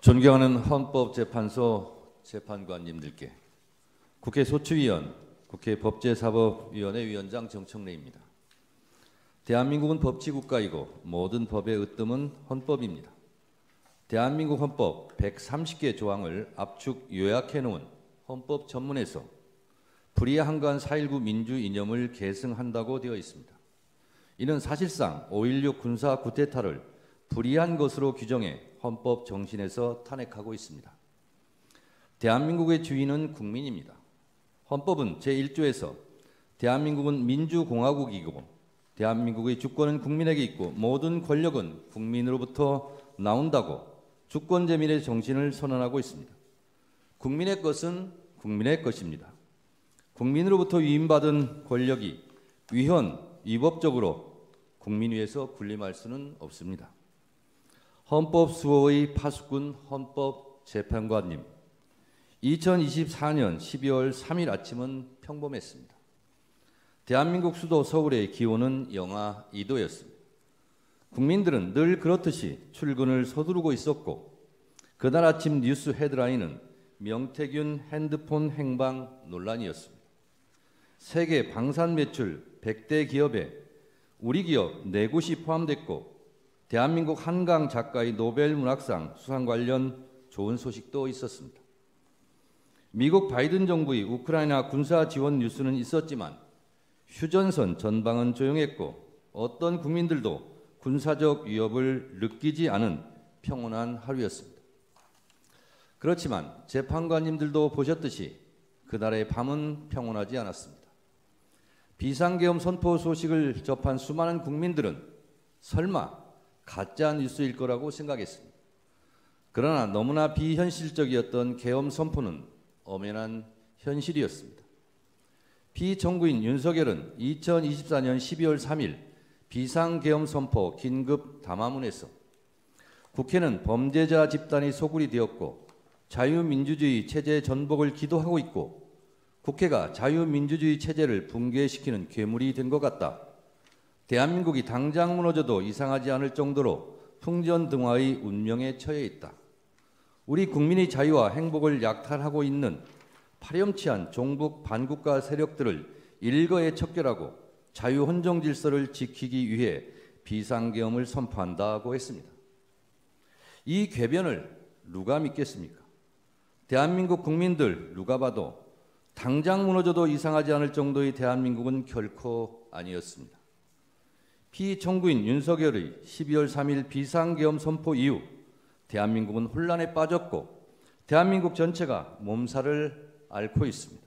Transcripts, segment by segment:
존경하는 헌법재판소 재판관님들께, 국회 소추위원, 국회 법제사법위원회 위원장 정청래입니다. 대한민국은 법치국가이고 모든 법의 으뜸은 헌법입니다. 대한민국 헌법 130개 조항을 압축 요약해 놓은 헌법 전문에서 불의한간 4.19 민주 이념을 계승한다고 되어 있습니다. 이는 사실상 5.16 군사 쿠데타를 불의한 것으로 규정해 헌법 정신에서 탄핵하고 있습니다. 대한민국의 주인은 국민입니다. 헌법은 제1조에서 대한민국은 민주공화국이고 대한민국의 주권은 국민에게 있고 모든 권력은 국민으로부터 나온다고 주권제민의 정신을 선언하고 있습니다. 국민의 것은 국민의 것입니다. 국민으로부터 위임받은 권력이 위헌, 위법적으로 국민 위에서 군림할 수는 없습니다. 헌법수호의 파수꾼 헌법재판관님, 2024년 12월 3일 아침은 평범했습니다. 대한민국 수도 서울의 기온은 영하 2도였습니다. 국민들은 늘 그렇듯이 출근을 서두르고 있었고 그날 아침 뉴스 헤드라인은 명태균 핸드폰 행방 논란이었습니다. 세계 방산 매출 100대 기업에 우리 기업 4곳이 포함됐고 대한민국 한강 작가의 노벨 문학상 수상 관련 좋은 소식도 있었습니다. 미국 바이든 정부의 우크라이나 군사 지원 뉴스는 있었지만 휴전선 전방은 조용했고 어떤 국민들도 군사적 위협을 느끼지 않은 평온한 하루였습니다. 그렇지만 재판관님들도 보셨듯이 그날의 밤은 평온하지 않았습니다. 비상계엄 선포 소식을 접한 수많은 국민들은 설마 가짜 뉴스일 거라고 생각했습니다. 그러나 너무나 비현실적이었던 계엄 선포는 엄연한 현실이었습니다. 피청구인 윤석열은 2024년 12월 3일 비상계엄 선포 긴급 담화문에서 국회는 범죄자 집단이 소굴이 되었고 자유민주주의 체제 전복을 기도하고 있고 국회가 자유민주주의 체제를 붕괴시키는 괴물이 된 것 같다. 대한민국이 당장 무너져도 이상하지 않을 정도로 풍전등화의 운명에 처해 있다. 우리 국민의 자유와 행복을 약탈하고 있는 파렴치한 종북 반국가 세력들을 일거에 척결하고 자유헌정 질서를 지키기 위해 비상계엄을 선포한다고 했습니다. 이 궤변을 누가 믿겠습니까? 대한민국 국민들 누가 봐도 당장 무너져도 이상하지 않을 정도의 대한민국은 결코 아니었습니다. 피청구인 윤석열의 12월 3일 비상계엄 선포 이후 대한민국은 혼란에 빠졌고 대한민국 전체가 몸살을 앓고 있습니다.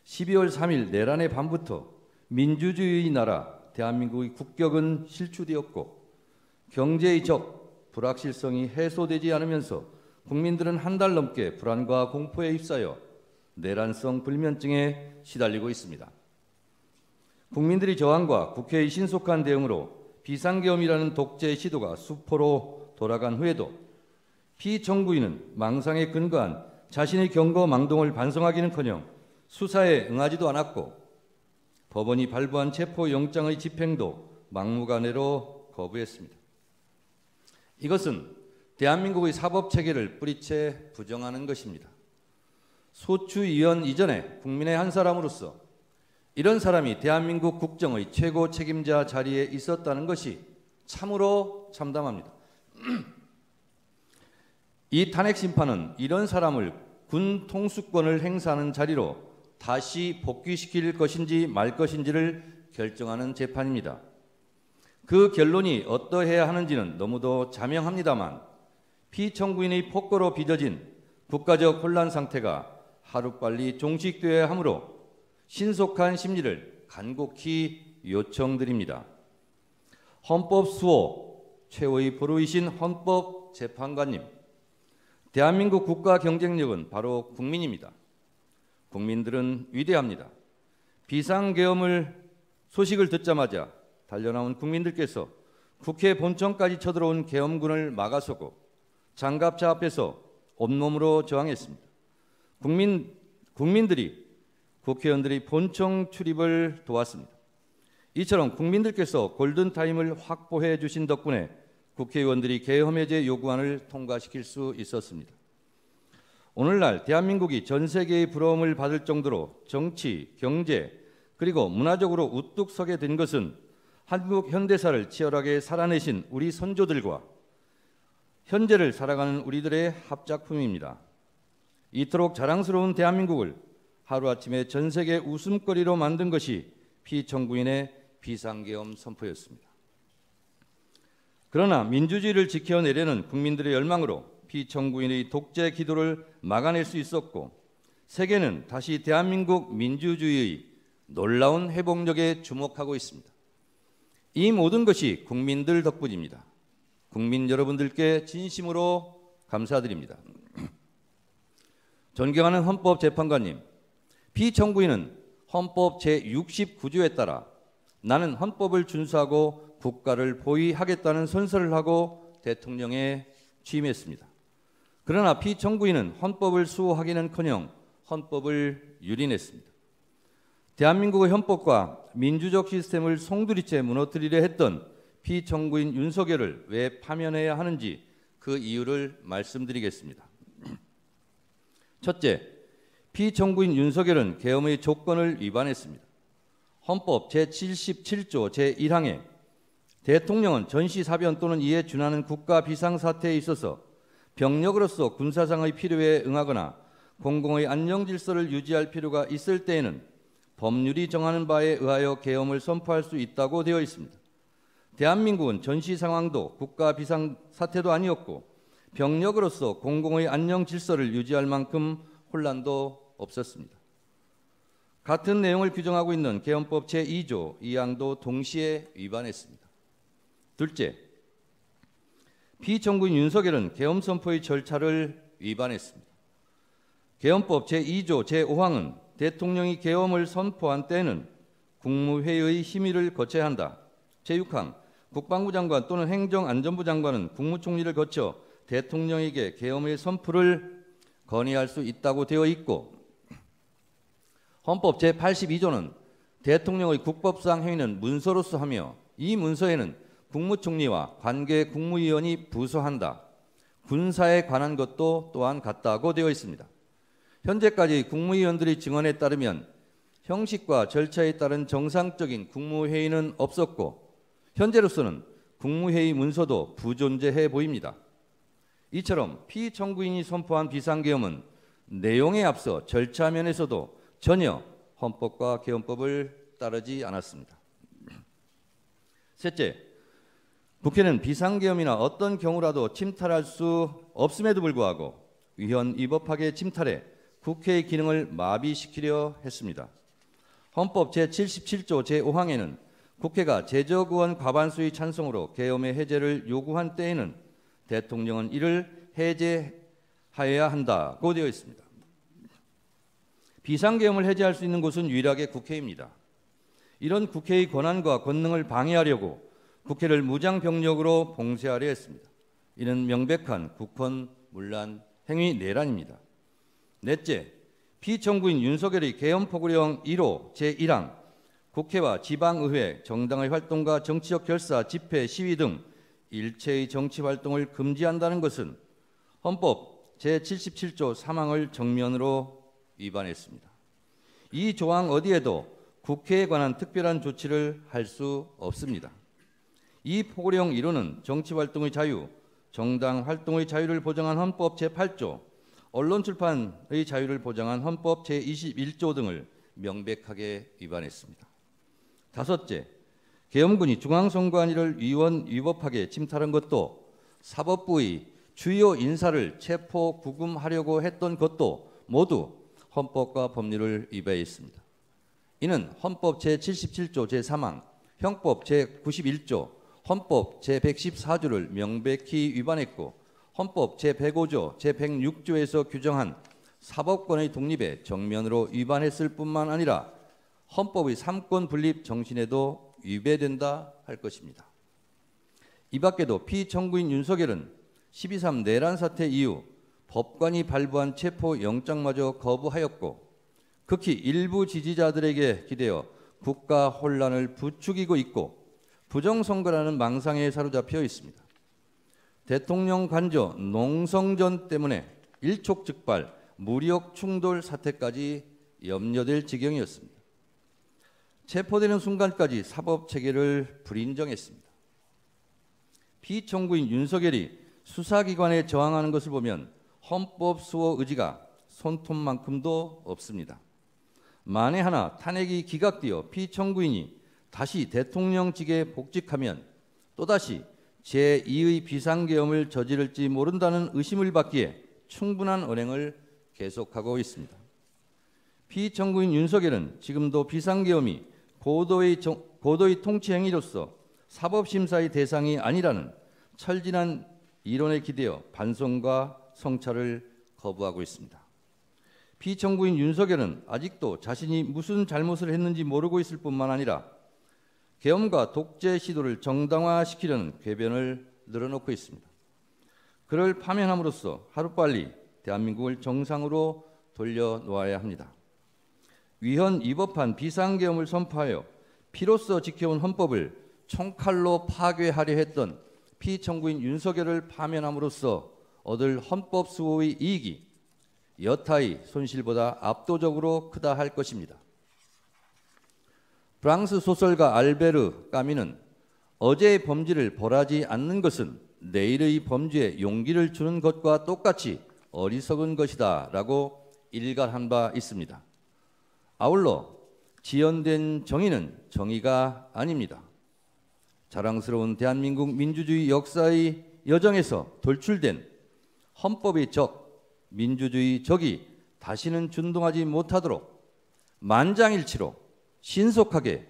12월 3일 내란의 밤부터 민주주의의 나라 대한민국의 국격은 실추되었고 경제의 적, 불확실성이 해소되지 않으면서 국민들은 한 달 넘게 불안과 공포에 휩싸여 내란성 불면증에 시달리고 있습니다. 국민들의 저항과 국회의 신속한 대응으로 비상계엄이라는 독재 시도가 수포로 돌아간 후에도 피청구인은 망상에 근거한 자신의 경거망동을 반성하기는커녕 수사에 응하지도 않았고 법원이 발부한 체포영장의 집행도 막무가내로 거부했습니다. 이것은 대한민국의 사법체계를 뿌리채 부정하는 것입니다. 소추위원 이전에 국민의 한 사람으로서 이런 사람이 대한민국 국정의 최고 책임자 자리에 있었다는 것이 참으로 참담합니다. 이 탄핵 심판은 이런 사람을 군 통수권을 행사하는 자리로 다시 복귀시킬 것인지 말 것인지를 결정하는 재판입니다. 그 결론이 어떠해야 하는지는 너무도 자명합니다만 피청구인의 폭거로 빚어진 국가적 혼란 상태가 하루빨리 종식되어야 하므로 신속한 심리를 간곡히 요청드립니다. 헌법수호 최후의 보루이신 헌법재판관님, 대한민국 국가 경쟁력은 바로 국민입니다. 국민들은 위대합니다. 비상계엄을 소식을 듣자마자 달려나온 국민들께서 국회 본청까지 쳐들어온 계엄군을 막아서고 장갑차 앞에서 온몸으로 저항했습니다. 국민들이 국회의원들이 본청 출입을 도왔습니다. 이처럼 국민들께서 골든타임을 확보해 주신 덕분에 국회의원들이 계엄 해제 요구안을 통과시킬 수 있었습니다. 오늘날 대한민국이 전 세계의 부러움을 받을 정도로 정치, 경제, 그리고 문화적으로 우뚝 서게 된 것은 한국 현대사를 치열하게 살아내신 우리 선조들과 현재를 살아가는 우리들의 합작품입니다. 이토록 자랑스러운 대한민국을 하루아침에 전 세계 웃음거리로 만든 것이 피청구인의 비상계엄 선포였습니다. 그러나 민주주의를 지켜내려는 국민들의 열망으로 피청구인의 독재 기도를 막아낼 수 있었고, 세계는 다시 대한민국 민주주의의 놀라운 회복력에 주목하고 있습니다. 이 모든 것이 국민들 덕분입니다. 국민 여러분들께 진심으로 감사드립니다. 존경하는 헌법재판관님, 피청구인은 헌법 제69조에 따라 나는 헌법을 준수하고 국가를 보위하겠다는 선서를 하고 대통령에 취임했습니다. 그러나 피청구인은 헌법을 수호하기는커녕 헌법을 유린했습니다. 대한민국의 헌법과 민주적 시스템을 송두리째 무너뜨리려 했던 피청구인 윤석열을 왜 파면해야 하는지 그 이유를 말씀드리겠습니다. 첫째, 피청구인 윤석열은 계엄의 조건을 위반했습니다. 헌법 제77조 제1항에 대통령은 전시사변 또는 이에 준하는 국가 비상사태에 있어서 병력으로서 군사상의 필요에 응하거나 공공의 안정질서를 유지할 필요가 있을 때에는 법률이 정하는 바에 의하여 계엄을 선포할 수 있다고 되어 있습니다. 대한민국은 전시 상황도 국가 비상사태도 아니었고 병력으로서 공공의 안정질서를 유지할 만큼 혼란도 없었습니다. 같은 내용을 규정하고 있는 계엄법 제2조 2항도 동시에 위반했습니다. 둘째, 피청구인 윤석열은 계엄 선포의 절차를 위반했습니다. 계엄법 제2조 제5항은 대통령이 계엄을 선포한 때는 국무회의의 심의를 거쳐야 한다. 제6항, 국방부 장관 또는 행정안전부 장관은 국무총리를 거쳐 대통령에게 계엄의 선포를 건의할 수 있다고 되어 있고, 헌법 제82조는 대통령의 국법상 행위는 문서로서 하며 이 문서에는 국무총리와 관계 국무위원이 부서한다. 군사에 관한 것도 또한 같다고 되어 있습니다. 현재까지 국무위원들의 증언에 따르면 형식과 절차에 따른 정상적인 국무회의는 없었고 현재로서는 국무회의 문서도 부존재해 보입니다. 이처럼 피청구인이 선포한 비상계엄은 내용에 앞서 절차 면에서도 전혀 헌법과 계엄법을 따르지 않았습니다. 셋째, 국회는 비상계엄이나 어떤 경우라도 침탈할 수 없음에도 불구하고 위헌 위법하게 침탈해 국회의 기능을 마비시키려 했습니다. 헌법 제77조 제5항에는 국회가 제적의원 과반수의 찬성으로 계엄의 해제를 요구한 때에는 대통령은 이를 해제하여야 한다고 되어 있습니다. 비상계엄을 해제할 수 있는 곳은 유일하게 국회입니다. 이런 국회의 권한과 권능을 방해하려고 국회를 무장병력으로 봉쇄하려 했습니다. 이는 명백한 국헌문란 행위 내란입니다. 넷째, 피청구인 윤석열의 계엄포고령 1호 제1항 국회와 지방의회, 정당의 활동과 정치적 결사, 집회, 시위 등 일체의 정치활동을 금지한다는 것은 헌법 제77조 3항을 정면으로 위반했습니다. 이 조항 어디에도 국회에 관한 특별한 조치를 할 수 없습니다. 이 포고령 1호는 정치활동의 자유, 정당 활동의 자유를 보장한 헌법 제8조, 언론 출판의 자유를 보장한 헌법 제21조 등을 명백하게 위반했습니다. 다섯째, 계엄군이 중앙선관위를 위헌 위법하게 침탈한 것도 사법부의 주요 인사를 체포 구금하려고 했던 것도 모두 헌법과 법률을 위반했습니다. 이는 헌법 제77조 제3항, 형법 제91조, 헌법 제114조를 명백히 위반했고 헌법 제105조, 제106조에서 규정한 사법권의 독립에 정면으로 위반했을 뿐만 아니라 헌법의 삼권 분립 정신에도 위배된다 할 것입니다. 이 밖에도 피청구인 윤석열은 12.3 내란 사태 이후 법관이 발부한 체포영장마저 거부하였고 극히 일부 지지자들에게 기대어 국가 혼란을 부추기고 있고 부정선거라는 망상에 사로잡혀 있습니다. 대통령 관저 농성전 때문에 일촉즉발 무력 충돌 사태까지 염려될 지경이었습니다. 체포되는 순간까지 사법체계를 불인정했습니다. 피청구인 윤석열이 수사기관에 저항하는 것을 보면 헌법 수호 의지가 손톱만큼도 없습니다. 만에 하나 탄핵이 기각되어 피청구인이 다시 대통령직에 복직하면 또다시 제2의 비상계엄을 저지를지 모른다는 의심을 받기에 충분한 언행을 계속하고 있습니다. 피청구인 윤석열은 지금도 비상계엄이 고도의 통치 행위로서 사법심사의 대상이 아니라는 철진한 이론에 기대어 반성과 성찰을 거부하고 있습니다. 피청구인 윤석열은 아직도 자신이 무슨 잘못을 했는지 모르고 있을 뿐만 아니라 계엄과 독재 시도를 정당화시키려는 궤변을 늘어놓고 있습니다. 그를 파면함으로써 하루빨리 대한민국을 정상으로 돌려놓아야 합니다. 위헌 위법한 비상계엄을 선포하여 피로써 지켜온 헌법을 총칼로 파괴하려 했던 피청구인 윤석열을 파면함으로써 얻을 헌법 수호의 이익이 여타의 손실보다 압도적으로 크다 할 것입니다. 프랑스 소설가 알베르 까미는 어제의 범죄를 벌하지 않는 것은 내일의 범죄에 용기를 주는 것과 똑같이 어리석은 것이다 라고 일갈한 바 있습니다. 아울러 지연된 정의는 정의가 아닙니다. 자랑스러운 대한민국 민주주의 역사의 여정에서 돌출된 헌법의 적, 민주주의 적이 다시는 준동하지 못하도록 만장일치로 신속하게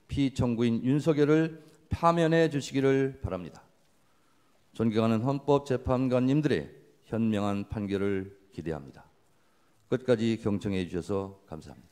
피청구인 윤석열을 파면해 주시기를 바랍니다. 존경하는 헌법재판관님들의 현명한 판결을 기대합니다. 끝까지 경청해 주셔서 감사합니다.